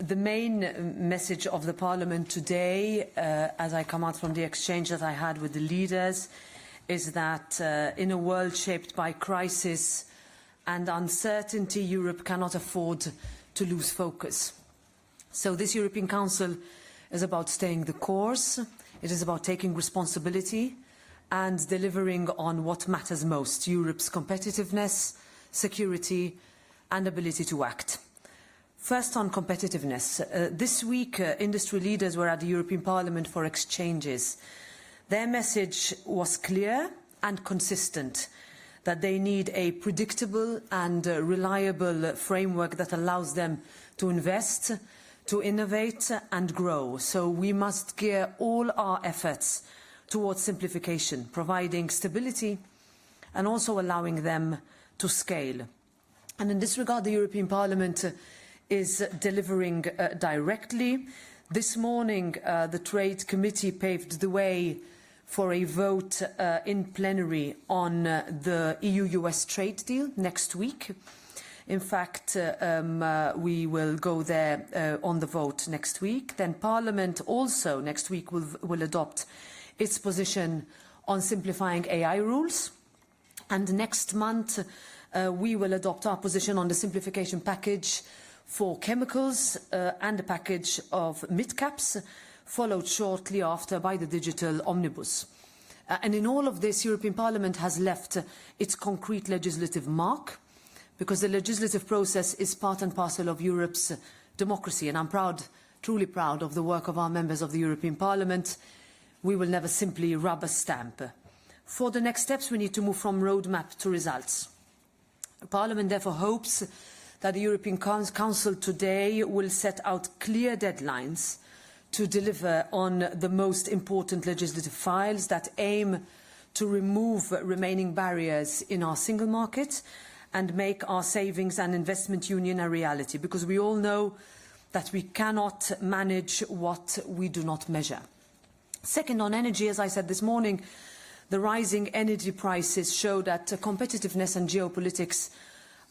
The main message of the Parliament today, as I come out from the exchange that I had with the leaders, is that in a world shaped by crisis and uncertainty, Europe cannot afford to lose focus. So this European Council is about staying the course. It is about taking responsibility and delivering on what matters most: Europe's competitiveness, security and ability to act. First, on competitiveness. This week, industry leaders were at the European Parliament for exchanges. Their message was clear and consistent, that they need a predictable and reliable framework that allows them to invest, to innovate and grow. So we must gear all our efforts towards simplification, providing stability and also allowing them to scale. And in this regard, the European Parliament is delivering directly. This morning, the Trade Committee paved the way for a vote in plenary on the EU-US trade deal next week. In fact, we will go there on the vote next week. Then Parliament also next week will adopt its position on simplifying AI rules. And next month, we will adopt our position on the simplification package for chemicals and a package of mid-caps, followed shortly after by the digital omnibus. And in all of this, European Parliament has left its concrete legislative mark, because the legislative process is part and parcel of Europe's democracy. And I'm proud, truly proud, of the work of our members of the European Parliament. We will never simply rubber stamp. For the next steps, we need to move from roadmap to results. Parliament therefore hopes that the European Council today will set out clear deadlines to deliver on the most important legislative files that aim to remove remaining barriers in our single market and make our savings and investment union a reality, because we all know that we cannot manage what we do not measure. Second, on energy, as I said this morning, the rising energy prices show that competitiveness and geopolitics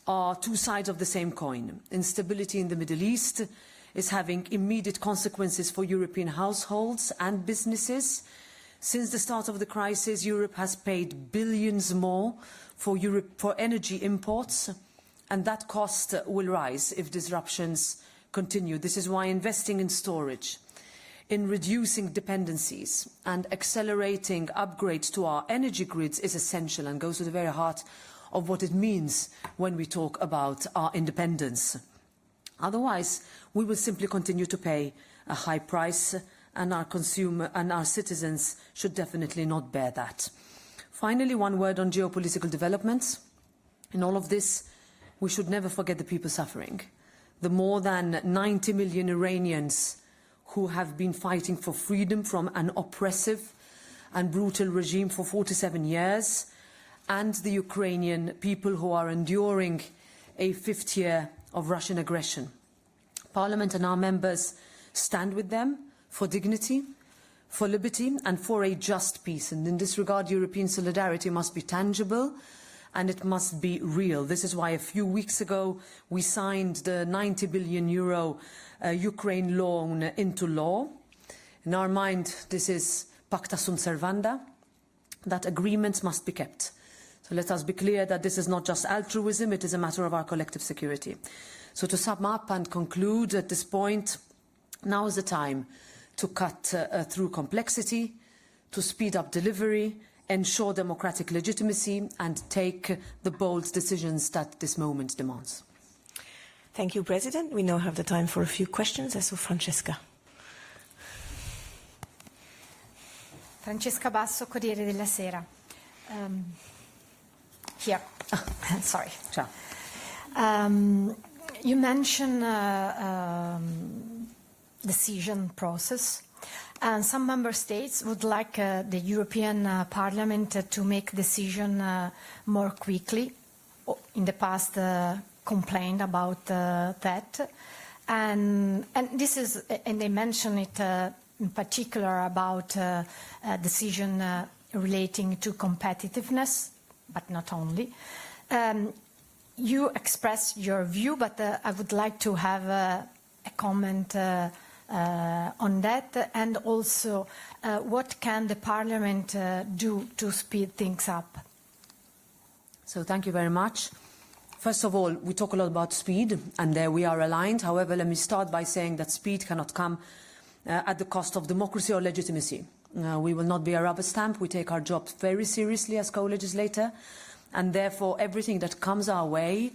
are two sides of the same coin. Instability in the Middle East is having immediate consequences for European households and businesses. Since the start of the crisis, Europe has paid billions more for energy imports, and that cost will rise if disruptions continue. This is why investing in storage, in reducing dependencies and accelerating upgrades to our energy grids is essential and goes to the very heart of what it means when we talk about our independence. Otherwise, we will simply continue to pay a high price, and our citizens should definitely not bear that. Finally, one word on geopolitical developments. In all of this, we should never forget the people suffering. The more than 90 million Iranians who have been fighting for freedom from an oppressive and brutal regime for 47 years, and the Ukrainian people who are enduring a fifth year of Russian aggression. Parliament and our members stand with them for dignity, for liberty and for a just peace. And in this regard, European solidarity must be tangible and it must be real. This is why a few weeks ago we signed the €90 billion Ukraine loan into law. In our mind, this is pacta sunt servanda, that agreements must be kept. So let us be clear that this is not just altruism, it is a matter of our collective security. So to sum up and conclude at this point, now is the time to cut through complexity, to speed up delivery, ensure democratic legitimacy and take the bold decisions that this moment demands. Thank you, President. We now have the time for a few questions. So Francesca. Francesca Basso, Corriere della Sera. Here. Sorry. Ciao. You mentioned decision process, and some member states would like the European Parliament to make decision more quickly. In the past, complained about that, and this is, and they mention it in particular about decision relating to competitiveness, but not only. You express your view, but I would like to have a comment on that, and also what can the Parliament do to speed things up? So thank you very much. First of all, we talk a lot about speed, and there we are aligned. However, let me start by saying that speed cannot come at the cost of democracy or legitimacy. We will not be a rubber stamp. We take our job very seriously as co-legislator, and therefore everything that comes our way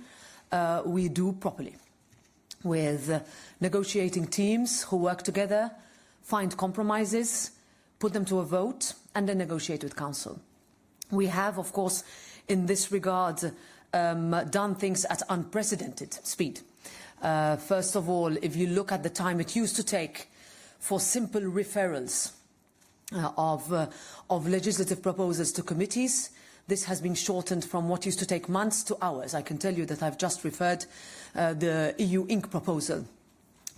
we do properly, with negotiating teams who work together, find compromises, put them to a vote, and then negotiate with Council. We have, of course, in this regard, done things at unprecedented speed. First of all, if you look at the time it used to take for simple referrals of legislative proposals to committees, this has been shortened from what used to take months to hours. I can tell you that I've just referred the EU Inc. proposal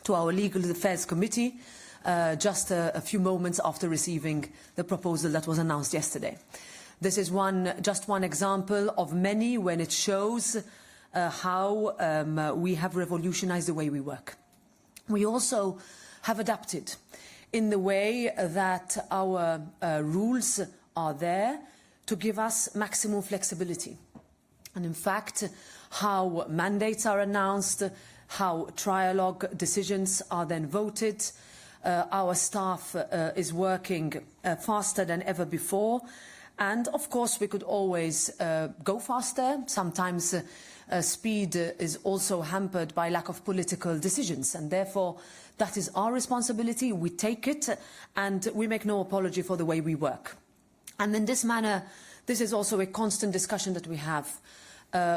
to our Legal Affairs Committee just a few moments after receiving the proposal that was announced yesterday. This is just one example of many when it shows how we have revolutionized the way we work. We also have adapted in the way that our rules are there to give us maximum flexibility. And in fact, how mandates are announced, how trialogue decisions are then voted. Our staff is working faster than ever before. And of course, we could always go faster. Sometimes speed is also hampered by lack of political decisions. And therefore, that is our responsibility. We take it, and we make no apology for the way we work. And in this manner, this is also a constant discussion that we have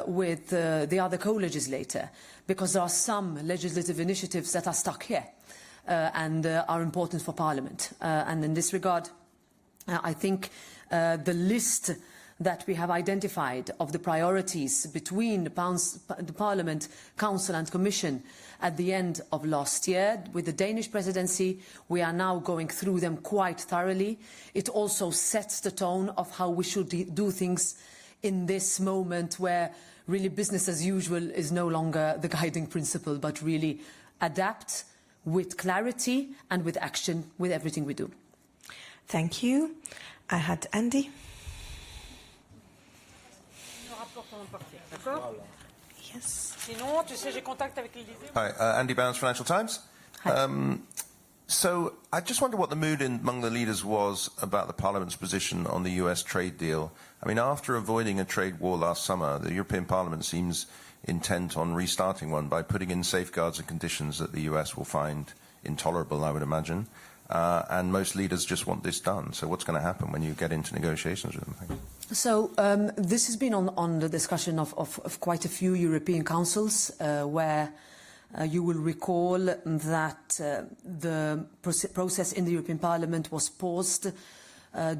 with the other co-legislator, because there are some legislative initiatives that are stuck here and are important for Parliament. And in this regard, I think the list that we have identified of the priorities between the Parliament, Council and Commission at the end of last year, with the Danish presidency, we are now going through them quite thoroughly. It also sets the tone of how we should do things in this moment where really business as usual is no longer the guiding principle, but really adapt with clarity and with action with everything we do. Thank you. I had Andy. Yes. Hi, Andy Bounds, Financial Times. So I just wonder what the mood among the leaders was about the Parliament's position on the US trade deal. I mean, after avoiding a trade war last summer, the European Parliament seems intent on restarting one by putting in safeguards and conditions that the US will find intolerable, I would imagine. And most leaders just want this done. So what's going to happen when you get into negotiations with them? Thanks. So this has been on the discussion of quite a few European councils where you will recall that the process in the European Parliament was paused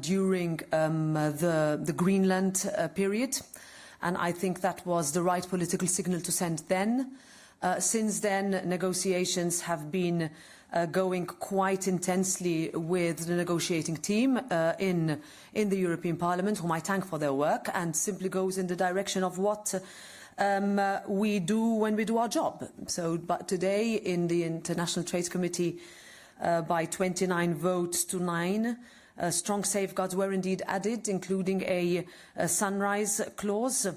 during the Greenland period. And I think that was the right political signal to send then. Since then, negotiations have been going quite intensely with the negotiating team in the European Parliament, whom I thank for their work, and simply goes in the direction of what we do when we do our job. So, but today in the International Trade Committee, by 29 votes to 9, strong safeguards were indeed added, including a sunrise clause.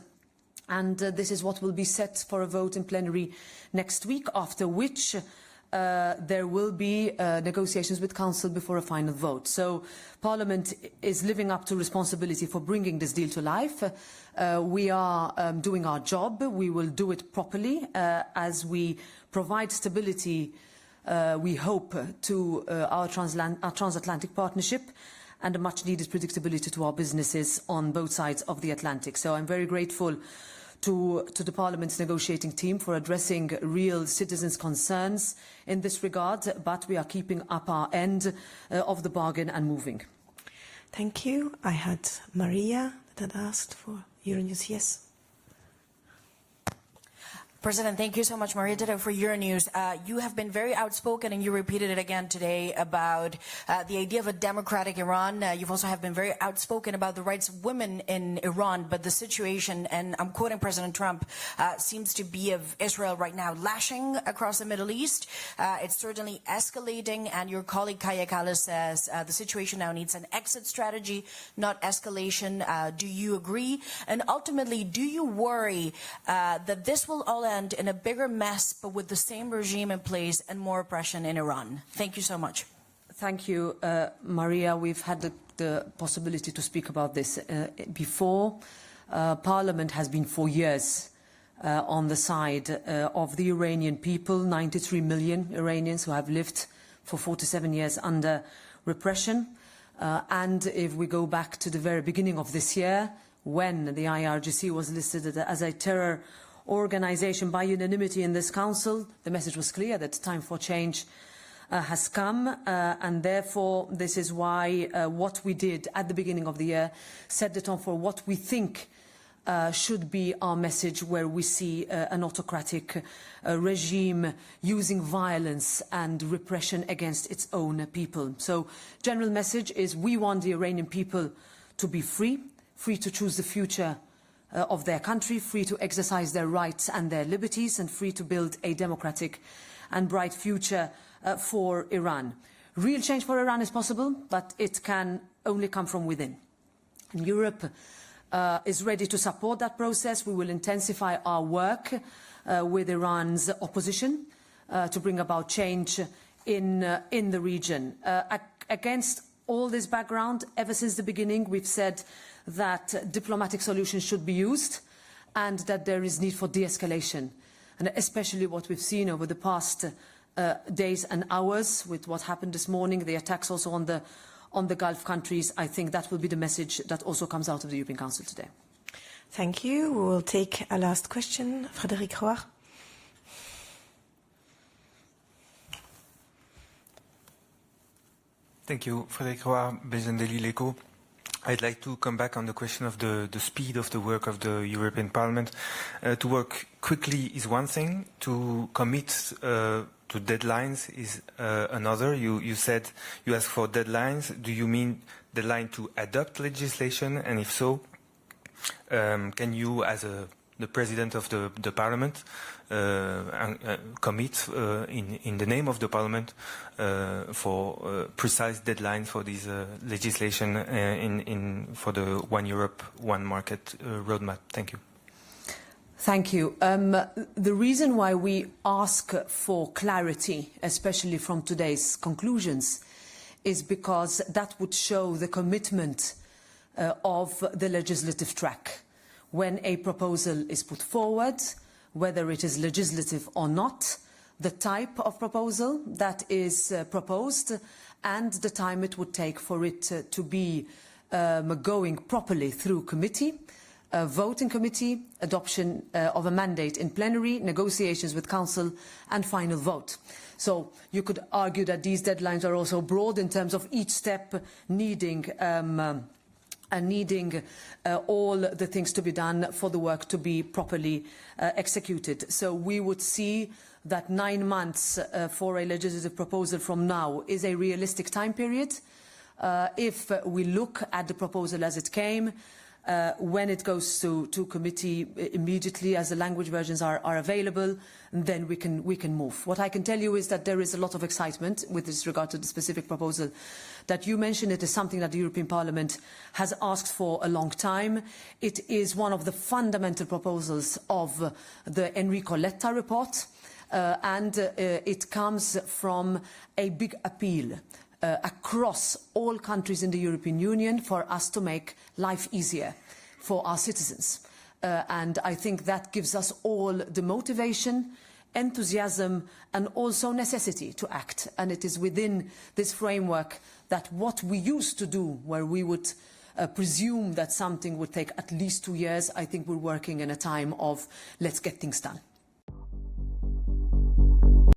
And this is what will be set for a vote in plenary next week, after which there will be negotiations with Council before a final vote. So Parliament is living up to responsibility for bringing this deal to life. We are doing our job. We will do it properly as we provide stability, we hope, to our transatlantic partnership, and a much needed predictability to our businesses on both sides of the Atlantic. So I'm very grateful to the Parliament's negotiating team for addressing real citizens' concerns in this regard, but we are keeping up our end of the bargain and moving. Thank you. I had Maria that had asked for Euronews. Yes. President, thank you so much, Marietta, for your news. You have been very outspoken, and you repeated it again today, about the idea of a democratic Iran. You've also have been very outspoken about the rights of women in Iran, but the situation, and I'm quoting President Trump, seems to be of Israel right now lashing across the Middle East. It's certainly escalating, and your colleague Kaya Kallas says the situation now needs an exit strategy, not escalation. Do you agree? And ultimately, do you worry that this will all end in a bigger mess, but with the same regime in place and more oppression in Iran? Thank you so much. Thank you, Maria. We've had the possibility to speak about this before. Parliament has been for years on the side of the Iranian people, 93 million Iranians who have lived for 47 years under repression. And if we go back to the very beginning of this year, when the IRGC was listed as a terror organization by unanimity in this council, the message was clear that time for change has come, and therefore this is why what we did at the beginning of the year set the tone for what we think should be our message, where we see an autocratic regime using violence and repression against its own people. So general message is we want the Iranian people to be free to choose the future of their country, free to exercise their rights and their liberties, and free to build a democratic and bright future for Iran. Real change for Iran is possible, but it can only come from within. And Europe is ready to support that process. We will intensify our work with Iran's opposition to bring about change in the region. Against all this background, ever since the beginning, we've said that diplomatic solutions should be used and that there is need for de-escalation. And especially what we've seen over the past days and hours with what happened this morning, the attacks also on the Gulf countries, I think that will be the message that also comes out of the European Council today. Thank you. We will take a last question. Frédéric Roy. Thank you. Frédéric Roy, based on Daily L'Echo. I'd like to come back on the question of the speed of the work of the European Parliament. To work quickly is one thing. To commit to deadlines is another. You said you asked for deadlines. Do you mean deadline to adopt legislation? And if so, can you, as the President of the Parliament, commit in the name of the Parliament for precise deadlines for this legislation for the One Europe, One Market roadmap? Thank you. Thank you. The reason why we ask for clarity, especially from today's conclusions, is because that would show the commitment of the legislative track. When a proposal is put forward, whether it is legislative or not, the type of proposal that is proposed, and the time it would take for it to be going properly through committee, vote in committee, adoption of a mandate in plenary, negotiations with Council, and final vote. So you could argue that these deadlines are also broad in terms of each step needing all the things to be done for the work to be properly executed. So we would see that 9 months for a legislative proposal from now is a realistic time period. If we look at the proposal as it came, when it goes to committee immediately as the language versions are available, then we can move. What I can tell you is that there is a lot of excitement with regard to the specific proposal that you mentioned. It is something that the European Parliament has asked for a long time. It is one of the fundamental proposals of the Enrico Letta report, and it comes from a big appeal across all countries in the European Union for us to make life easier for our citizens. And I think that gives us all the motivation, enthusiasm, and also necessity to act. And it is within this framework that what we used to do, where we would presume that something would take at least 2 years, I think we're working in a time of let's get things done.